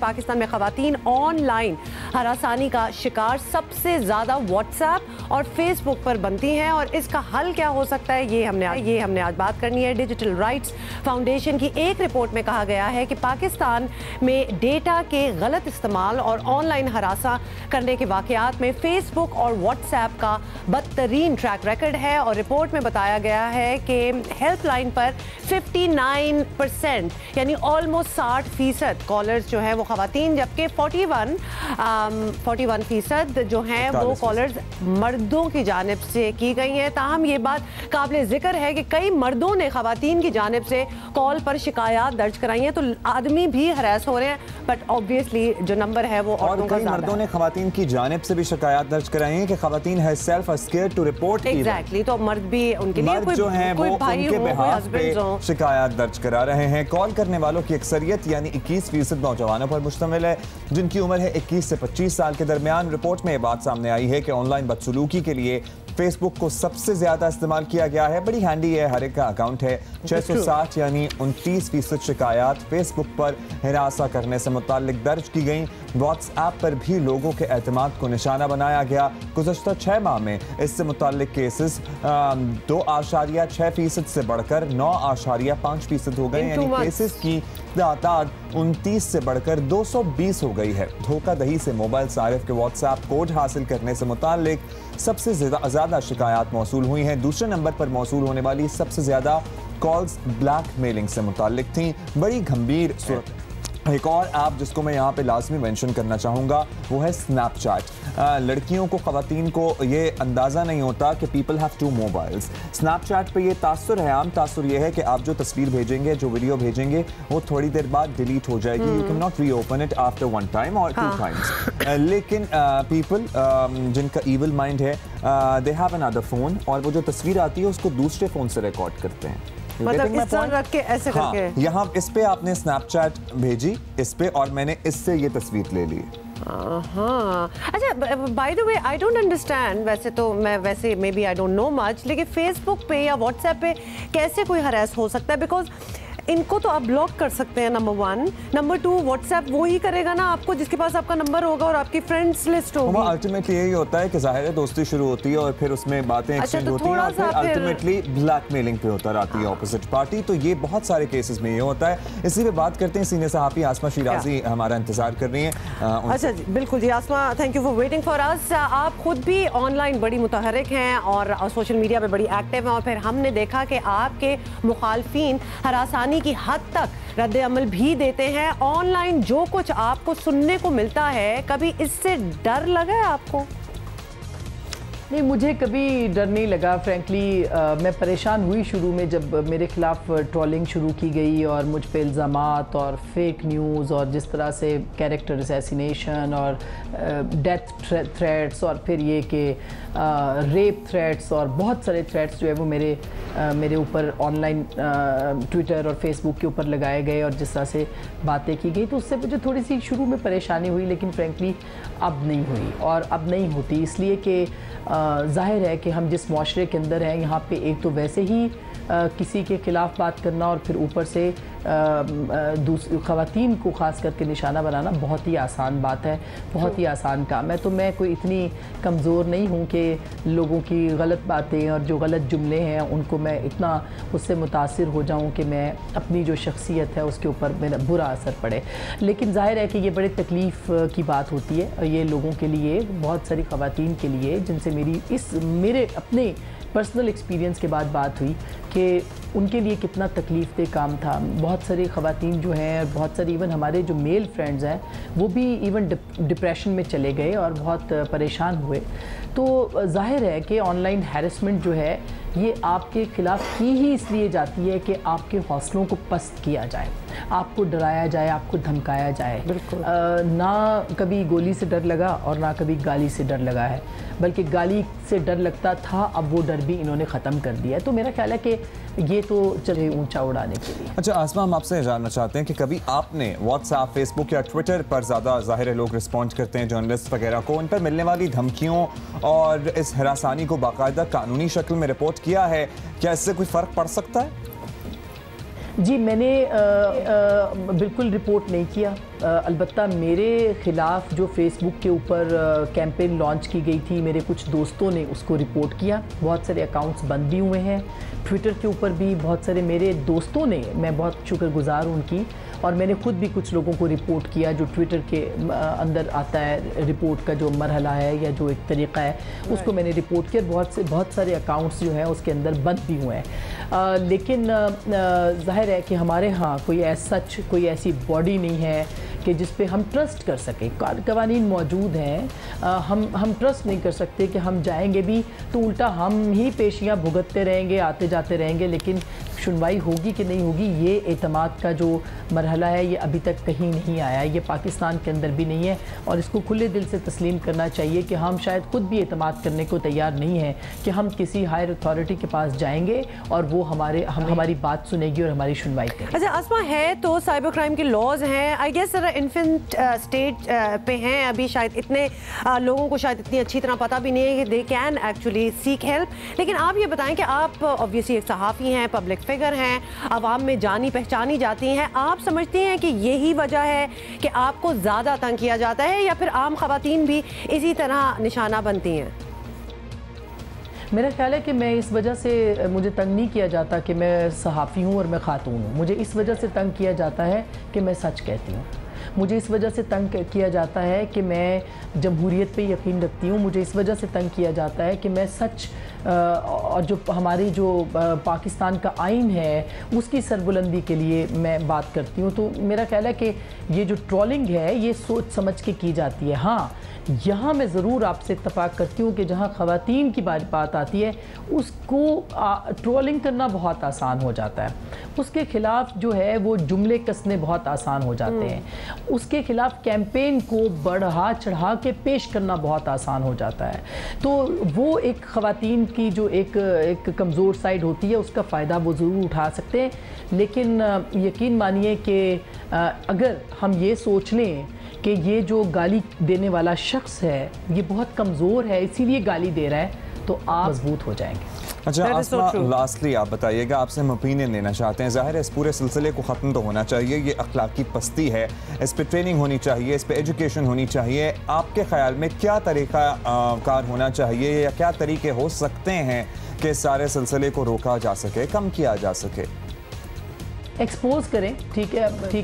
पाकिस्तान में खवातीन ऑनलाइन हरासानी का शिकार सबसे ज़्यादा व्हाट्सएप और फेसबुक पर बनती हैं, और इसका हल क्या हो सकता है ये हमने आज बात करनी है। डिजिटल राइट्स फाउंडेशन की एक रिपोर्ट में कहा गया है कि पाकिस्तान में डेटा के गलत इस्तेमाल और ऑनलाइन हरासा करने के वाक़यात में फेसबुक और व्हाट्सएप का बदतरीन ट्रैक रिकॉर्ड है। और रिपोर्ट में बताया गया है कि हेल्पलाइन पर 59% यानी ऑलमोस्ट 60% कॉलर्स जो है वो खवातीन, जबकि 41% जो हैं वो कॉलर्स मर्दों की जानिब से की गई हैं। ताहम ये बात काबिल जिक्र है कि कई मर्दों ने खवातीन की जानिब से कॉल पर शिकायत दर्ज कराई हैं, तो आदमी भी हरास हो रहे हैं, बट ऑब्वियसली जो नंबर है वो औरतों का ज़्यादा है। मर्दों ने खवातीन की जानिब से भी शिकायत दर्ज कराई है कि खवातीन है self scared to report. Exactly, तो मर्द भी उनके लिए जो हैं वो उनके बिहाफ पे शिकायत दर्ज करा रहे हैं। कॉल करने वालों की अक्सरियत यानी 21% नौजवानों पर मुश्तमिल है, जिनकी उम्र है 21 से 25 साल के दरमियान। रिपोर्ट में ये बात सामने आई है कि ऑनलाइन बदसलूकी के लिए फेसबुक को सबसे ज्यादा इस्तेमाल किया गया है। बड़ी हैंडी है, हर एक का अकाउंट है। 660 यानी 29% शिकायत फेसबुक पर हिरासा करने से मुताल्लिक दर्ज की गई। व्हाट्सएप पर भी लोगों के एतमाद को निशाना बनाया गया। गुज़श्ता 6 माह में इससे मुताल्लिक केसेस 2.6% से बढ़कर 9.5% हो गए, यानी केसेस की तादाद 29 से बढ़कर 220 हो गई है। धोखाधड़ी से मोबाइल सारिफ के व्हाट्सएप कोड हासिल करने से मुताल्लिक सबसे ज्यादा शिकायत मौसूल हुई हैं। दूसरे नंबर पर मौसूल होने वाली सबसे ज्यादा कॉल्स ब्लैकमेलिंग से मुताल्लिक थी। बड़ी गंभीर सूरत। एक और ऐप जिसको मैं यहाँ पे लाजमी मेंशन करना चाहूँगा वो है स्नैपचैट। लड़कियों को, ख़वातीन को ये अंदाज़ा नहीं होता कि पीपल हैव 2 मोबाइल्स। स्नैपचैट पे ये तासुर है, आम तासुर ये है कि आप जो तस्वीर भेजेंगे, जो वीडियो भेजेंगे, वो थोड़ी देर बाद डिलीट हो जाएगी। You can not reopen it after 1 time और 2 टाइम्स। लेकिन पीपल जिनका ईविल माइंड है, दे हैव अनदर फ़ोन, और वो जो तस्वीर आती है उसको दूसरे फ़ोन से रिकॉर्ड करते हैं। मतलब इस तरह रख के ऐसे करके। यहाँ इस पे आपने स्नैपचैट भेजी इस पे, और मैंने इससे ये तस्वीर ले ली। हाँ, अच्छा, by the way I don't understand, वैसे तो मैं maybe I don't know much, लेकिन फेसबुक पे या व्हाट्सएप पे कैसे कोई हरास हो सकता है? बिकॉज इनको तो आप ब्लॉक कर सकते हैं, नंबर 1। नंबर 2, व्हाट्सएप वो ही करेगा ना आपको जिसके पास आपका नंबर होगा और आपकी फ्रेंड्स लिस्ट होगी। अल्टीमेटली यही होता है कि जाहिर है दोस्ती शुरू होती है और फिर उसमें बातें एक्सचेंज होती हैं और फिर अल्टीमेटली ब्लैकमेलिंग पे होता रहती है ऑपोजिट पार्टी। तो ये बहुत सारे केसेस में ये होता है। इसी पे बात करते हैं, सीनियर सहाफ़ी आसमा शिराजी हमारा इंतजार कर रही हैं। अच्छा जी, बिल्कुल जी Asma, thank you for waiting for us. आप खुद भी ऑनलाइन बड़ी मुतहरिक हैं और सोशल मीडिया पे बड़ी एक्टिव हैं, और फिर हमने देखा कि आपके मुखालफीन हरासानी की हद तक रद्द अमल भी देते हैं। ऑनलाइन जो कुछ आपको सुनने को मिलता है, कभी इससे डर लगा है आपको? नहीं, मुझे कभी डर नहीं लगा फ्रैंकली। मैं परेशान हुई शुरू में जब मेरे ख़िलाफ़ ट्रोलिंग शुरू की गई और मुझ पे इल्ज़ामात और फेक न्यूज़ और जिस तरह से कैरेक्टर असैसिनेशन और डेथ थ्रेट्स और फिर ये कि रेप थ्रेट्स और बहुत सारे थ्रेट्स जो है वो मेरे ऊपर ऑनलाइन ट्विटर और फेसबुक के ऊपर लगाए गए और जिस तरह से बातें की गई, तो उससे मुझे थोड़ी सी शुरू में परेशानी हुई, लेकिन फ्रैंकली अब नहीं हुई और अब नहीं होती। इसलिए कि ज़ाहिर है कि हम जिस माशरे के अंदर हैं, यहाँ पे एक तो वैसे ही किसी के ख़िलाफ़ बात करना और फिर ऊपर से दूसरी ख़वातीन को ख़ास करके निशाना बनाना बहुत ही आसान बात है, बहुत ही आसान काम है। तो मैं कोई इतनी कमज़ोर नहीं हूँ कि लोगों की गलत बातें और जो गलत जुमले हैं उनको मैं इतना उससे मुतासिर हो जाऊँ कि मैं अपनी जो शख्सियत है उसके ऊपर मेरा बुरा असर पड़े। लेकिन ज़ाहिर है कि ये बड़ी तकलीफ़ की बात होती है ये लोगों के लिए, बहुत सारी ख़वातीन के लिए, जिनसे मेरे अपने पर्सनल एक्सपीरियंस के बाद बात हुई कि उनके लिए कितना तकलीफ़ दे काम था। बहुत सारी ख़वातीन जो हैं, बहुत सारी इवन हमारे जो मेल फ्रेंड्स हैं, वो भी इवन डिप्रेशन में चले गए और बहुत परेशान हुए। तो जाहिर है कि ऑनलाइन हैरेसमेंट जो है ये आपके ख़िलाफ़ की ही इसलिए जाती है कि आपके हौसलों को पस्त किया जाए, आपको डराया जाए, आपको धमकाया जाए। ना कभी गोली से डर लगा और ना कभी गाली से डर लगा है, बल्कि गाली से डर लगता था, अब वो डर भी इन्होंने ख़त्म कर दिया है। तो मेरा ख्याल है कि ये तो चले ऊंचा उड़ाने के लिए। अच्छा आसमा, हम आपसे जानना चाहते हैं कि कभी आपने व्हाट्सएप, फेसबुक या ट्विटर पर ज़्यादा ज़ाहिर है लोग रिस्पॉन्ड करते हैं, जर्नलिस्ट वगैरह को, उन पर मिलने वाली धमकियों और इस हरासानी को बाकायदा कानूनी शक्ल में रिपोर्ट किया है? क्या इससे कोई फ़र्क पड़ सकता है? जी, मैंने बिल्कुल रिपोर्ट नहीं किया। अलबत्ता मेरे ख़िलाफ़ जो फेसबुक के ऊपर कैंपेन लॉन्च की गई थी, मेरे कुछ दोस्तों ने उसको रिपोर्ट किया। बहुत सारे अकाउंट्स बंद भी हुए हैं। ट्विटर के ऊपर भी बहुत सारे मेरे दोस्तों ने, मैं बहुत शुक्रगुज़ार हूँ उनकी, और मैंने खुद भी कुछ लोगों को रिपोर्ट किया। जो ट्विटर के अंदर आता है रिपोर्ट का जो मरहला है या जो एक तरीक़ा है, उसको मैंने रिपोर्ट किया। बहुत सारे अकाउंट्स जो हैं उसके अंदर बंद भी हुए हैं। लेकिन ज़ाहिर है कि हमारे यहाँ कोई ऐसी बॉडी नहीं है कि जिस पे हम ट्रस्ट कर सकें। कवानीन मौजूद हैं, हम ट्रस्ट नहीं कर सकते कि हम जाएंगे भी तो उल्टा हम ही पेशियाँ भुगतते रहेंगे, आते जाते रहेंगे, लेकिन सुनवाई होगी कि नहीं होगी, ये एतमाद का जो मरहला है ये अभी तक कहीं नहीं आया। ये पाकिस्तान के अंदर भी नहीं है, और इसको खुले दिल से तस्लीम करना चाहिए कि हम शायद खुद भी एतमाद करने को तैयार नहीं हैं कि हम किसी हायर अथॉरिटी के पास जाएंगे और वो हमारी बात सुनेगी और हमारी सुनवाई करेगी। अच्छा अस्मा, है तो साइबर क्राइम के लॉज हैं, आई गेस इन्फेंट स्टेज पे हैं अभी, शायद इतने लोगों को शायद इतनी अच्छी तरह पता भी नहीं है कि they can actually seek help. लेकिन आप ये बताएं कि आप ऑब्वियसली एक सहाफ़ी हैं, पब्लिक फिगर हैं, आवाम में जानी पहचानी जाती हैं, आप समझती हैं कि यही वजह है कि आपको ज़्यादा तंग किया जाता है, या फिर आम ख़वातीन भी इसी तरह निशाना बनती हैं? मेरा ख्याल है कि मैं इस वजह से मुझे तंग नहीं किया जाता कि मैं सहाफ़ी हूँ और मैं ख़ातून हूँ। मुझे इस वजह से तंग किया जाता है कि मैं सच कहती हूँ। मुझे इस वजह से तंग किया जाता है कि मैं जमहूरियत पे यकीन रखती हूँ। मुझे इस वजह से तंग किया जाता है कि मैं सच और जो हमारी जो पाकिस्तान का आइन है उसकी सरबुलंदी के लिए मैं बात करती हूँ। तो मेरा ख्याल है कि ये जो ट्रोलिंग है ये सोच समझ के की जाती है। हाँ, यहाँ मैं ज़रूर आपसे इत्तफाक करती हूँ कि जहाँ ख़वातीन की बात आती है उसको ट्रोलिंग करना बहुत आसान हो जाता है। उसके ख़िलाफ़ जो है वो जुमले कसने बहुत आसान हो जाते हैं। उसके ख़िलाफ़ कैंपेन को बढ़ा चढ़ा के पेश करना बहुत आसान हो जाता है। तो वो एक ख़वातीन की जो एक कमज़ोर साइड होती है उसका फ़ायदा वो ज़रूर उठा सकते हैं। लेकिन यकीन मानिए कि अगर हम ये सोच लें कि ये जो गाली देने वाला शख्स है ये बहुत कमज़ोर है इसीलिए गाली दे रहा है, तो आप मजबूत हो जाएंगे। अच्छा आसमा, लास्टली आप बताइएगा, आपसे हम ओपिनियन लेना चाहते हैं। ज़ाहिर है इस पूरे सिलसिले को ख़त्म तो होना चाहिए, ये अखलाकी पस्ती है, इस पर ट्रेनिंग होनी चाहिए, इस पर एजुकेशन होनी चाहिए। आपके ख्याल में क्या तरीका कार होना चाहिए या क्या तरीके हो सकते हैं कि इस सारे सिलसिले को रोका जा सके, कम किया जा सके? एक्सपोज करें, ठीक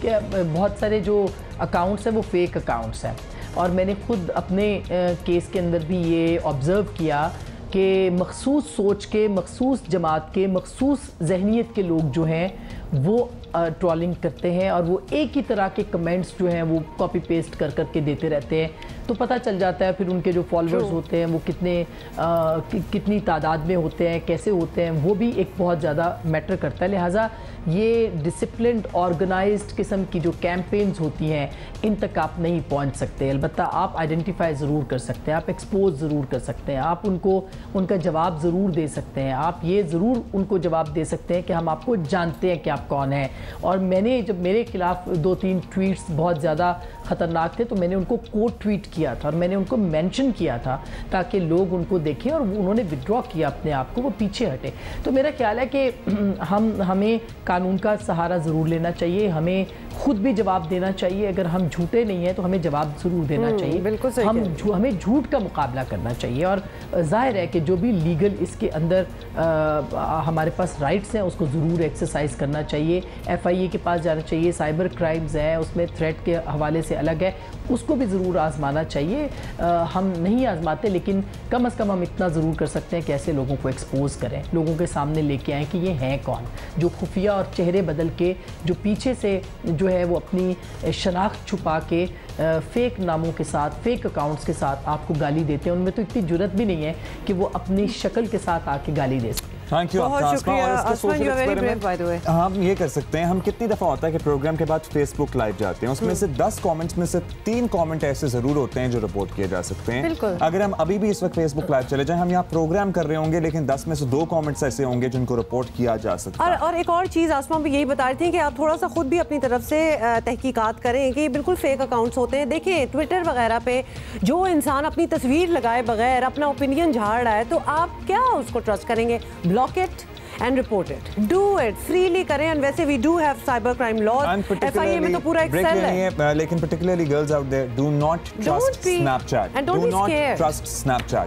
है। बहुत सारे जो अकाउंट्स हैं वो फेक अकाउंट्स हैं, और मैंने खुद अपने केस के अंदर भी ये ऑब्ज़र्व किया कि मखसूस सोच के, मखसूस जमात के, मखसूस जहनीत के लोग जो हैं वो ट्रोलिंग करते हैं, और वो एक ही तरह के कमेंट्स जो हैं वो कॉपी पेस्ट कर के देते रहते हैं। तो पता चल जाता है फिर उनके जो फॉलोअर्स होते हैं वो कितनी तादाद में होते हैं, कैसे होते हैं, वो भी एक बहुत ज़्यादा मैटर करता है। लिहाजा ये डिसिप्लिन्ड ऑर्गेनाइज्ड किस्म की जो कैंपेन्स होती हैं इन तक आप नहीं पहुंच सकते। अलबत्ता आप आइडेंटिफाई ज़रूर कर सकते हैं, आप एक्सपोज ज़रूर कर सकते हैं, आप उनका जवाब ज़रूर दे सकते हैं, आप ये ज़रूर उनको जवाब दे सकते हैं कि हम आपको जानते हैं कि आप कौन हैं। और मैंने जब मेरे खिलाफ 2-3 ट्वीट्स बहुत ज़्यादा ख़तरनाक थे तो मैंने उनको कोट ट्वीट किया था और मैंने उनको मेंशन किया था ताकि लोग उनको देखें, और उन्होंने विड्रॉ किया अपने आप को, वो पीछे हटे। तो मेरा ख्याल है कि हमें कानून का सहारा ज़रूर लेना चाहिए, हमें खुद भी जवाब देना चाहिए। अगर हम झूठे नहीं हैं तो हमें जवाब ज़रूर देना चाहिए। बिल्कुल सही हमें झूठ का मुकाबला करना चाहिए, और जाहिर है कि जो भी लीगल इसके अंदर हमारे पास राइट्स हैं उसको ज़रूर एक्सरसाइज करना चाहिए। FIA के पास जाना चाहिए, साइबर क्राइम्स है उसमें थ्रेट के हवाले से अलग है, उसको भी ज़रूर आजमाना चाहिए। हम नहीं आजमाते, लेकिन कम से कम हम इतना ज़रूर कर सकते हैं कि ऐसे लोगों को एक्सपोज करें, लोगों के सामने लेके आएँ कि ये हैं कौन, जो खुफिया और चेहरे बदल के, जो पीछे से जो है वो अपनी शनाख्त छुपा के फेक नामों के साथ, फेक अकाउंट्स के साथ आपको गाली देते हैं। उनमें तो इतनी जुर्रत भी नहीं है कि वो अपनी शक्ल के साथ आके गाली दे सकें। Thank you. हम ये कर सकते हैं, हम कितनी दफ़ा होता है कि प्रोग्राम के बाद फेसबुक लाइव जाते हैं, उसमें से 10 कमेंट्स में से 3 कमेंट ऐसे ज़रूर होते हैं जो रिपोर्ट किए जा सकते हैं। अगर हम अभी भी इस वक्त फेसबुक लाइव चले जाएं, हम यहाँ प्रोग्राम कर रहे होंगे लेकिन 10 में से 2 कमेंट्स ऐसे होंगे जिनको रिपोर्ट किया जा सकता है। और एक और चीज़ आसमा भी यही बता रही थी कि आप थोड़ा सा खुद भी अपनी तरफ से तहकीकात करें कि बिल्कुल फेक अकाउंट्स होते हैं। देखिए ट्विटर वगैरह पे जो इंसान अपनी तस्वीर लगाए बगैर अपना ओपिनियन झाड़ रहा है, तो आप क्या उसको ट्रस्ट करेंगे? Block it, and report it, do it, freely करें। एंड वैसे we do have cyber crime laws, FIA में तो पूरा एक सेल है। लेकिन particularly girls out there, do not trust Snapchat. And don't be scared. Trust Snapchat.